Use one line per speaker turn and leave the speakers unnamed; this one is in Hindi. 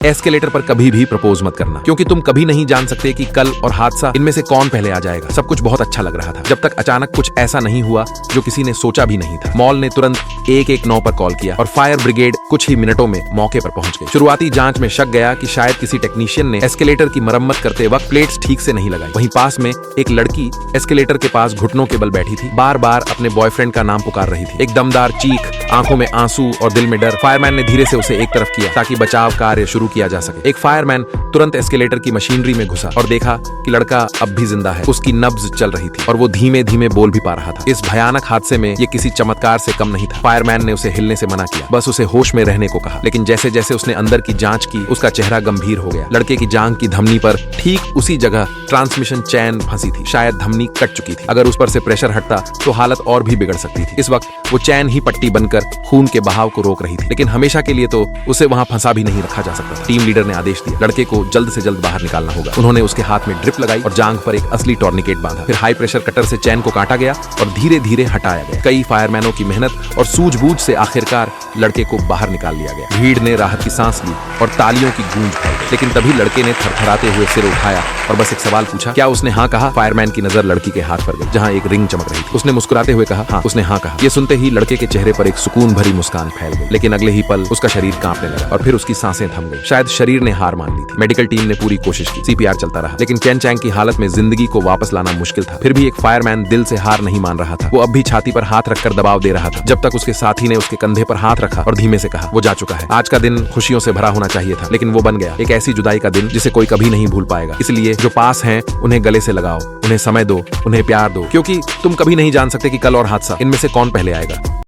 एस्केलेटर पर कभी भी प्रपोज मत करना, क्योंकि तुम कभी नहीं जान सकते कि कल और हादसा इनमें से कौन पहले आ जाएगा। सब कुछ बहुत अच्छा लग रहा था जब तक अचानक कुछ ऐसा नहीं हुआ जो किसी ने सोचा भी नहीं था। मॉल ने तुरंत 119 पर कॉल किया और फायर ब्रिगेड कुछ ही मिनटों में मौके पर पहुंच गई। शुरुआती जांच में शक गया कि शायद किसी टेक्नीशियन ने एस्केलेटर की मरम्मत करते वक्त प्लेट्स ठीक से नहीं लगाई। वहीं पास में एक लड़की एस्केलेटर के पास घुटनों के बल बैठी थी, बार बार अपने बॉयफ्रेंड का नाम पुकार रही थी। एक दमदार चीख, आंखों में आंसू और दिल में डर। फायरमैन ने धीरे से उसे एक तरफ किया ताकि बचाव कार्य शुरू किया जा सके। एक फायरमैन तुरंत एस्केलेटर की मशीनरी में घुसा और देखा कि लड़का अब भी जिंदा है। उसकी नब्ज चल रही थी और वो धीमे धीमे बोल भी पा रहा था। इस भयानक हादसे में ये किसी चमत्कार से कम नहीं था। फायरमैन ने उसे हिलने से मना किया, बस उसे होश में रहने को कहा। लेकिन जैसे जैसे उसने अंदर की जांच की, उसका चेहरा गंभीर हो गया। लड़के की जांघ की धमनी पर ठीक उसी जगह ट्रांसमिशन चैन फंसी थी। शायद धमनी कट चुकी थी। अगर उस पर से प्रेशर हटता तो हालत और भी बिगड़ सकती थी। इस वक्त वो चैन ही पट्टी बनकर खून के बहाव को रोक रही थी, लेकिन हमेशा के लिए तो उसे वहां फंसा भी नहीं रखा जा सकता। टीम लीडर ने आदेश दिया, लड़के को जल्द से जल्द बाहर निकालना होगा। उन्होंने उसके हाथ में ड्रिप लगाई और जांघ पर एक असली टॉर्निकेट बांधा। फिर हाई प्रेशर कटर से चैन को काटा गया और धीरे धीरे हटाया गया। कई फायरमैनों की मेहनत और सूझबूझ से आखिरकार लड़के को बाहर निकाल लिया गया। भीड़ ने राहत की सांस ली और तालियों की गूंज फैल गई। लेकिन तभी लड़के ने थरथराते हुए सिर उठाया और बस एक सवाल पूछा, क्या उसने हाँ कहा? फायरमैन की नजर लड़की के हाथ पर गई जहां एक रिंग चमक रही थी। उसने मुस्कुराते हुए कहा, हाँ, उसने हाँ कहा। ये सुनते ही लड़के के चेहरे पर एक सुकून भरी मुस्कान फैल गई। लेकिन अगले ही पल उसका शरीर कांपने लगा और फिर उसकी सांसें थम गई। शायद शरीर ने हार मान ली थी। मेडिकल टीम ने पूरी कोशिश की, सीपीआर चलता रहा, लेकिन चैन चैंग की हालत में जिंदगी को वापस लाना मुश्किल था। फिर भी एक फायरमैन दिल से हार नहीं मान रहा था। वो अब भी छाती पर हाथ रखकर दबाव दे रहा था, जब तक उसके साथी ने उसके कंधे पर हाथ रखा और धीमे से कहा, वो जा चुका है। आज का दिन खुशियों से भरा होना चाहिए था, लेकिन वो बन गया एक ऐसी जुदाई का दिन जिसे कोई कभी नहीं भूल पाएगा। इसलिए जो पास हैं उन्हें गले से लगाओ, उन्हें समय दो, उन्हें प्यार दो, क्योंकि तुम कभी नहीं जान सकते कि कल और हादसा इनमें से कौन पहले आएगा।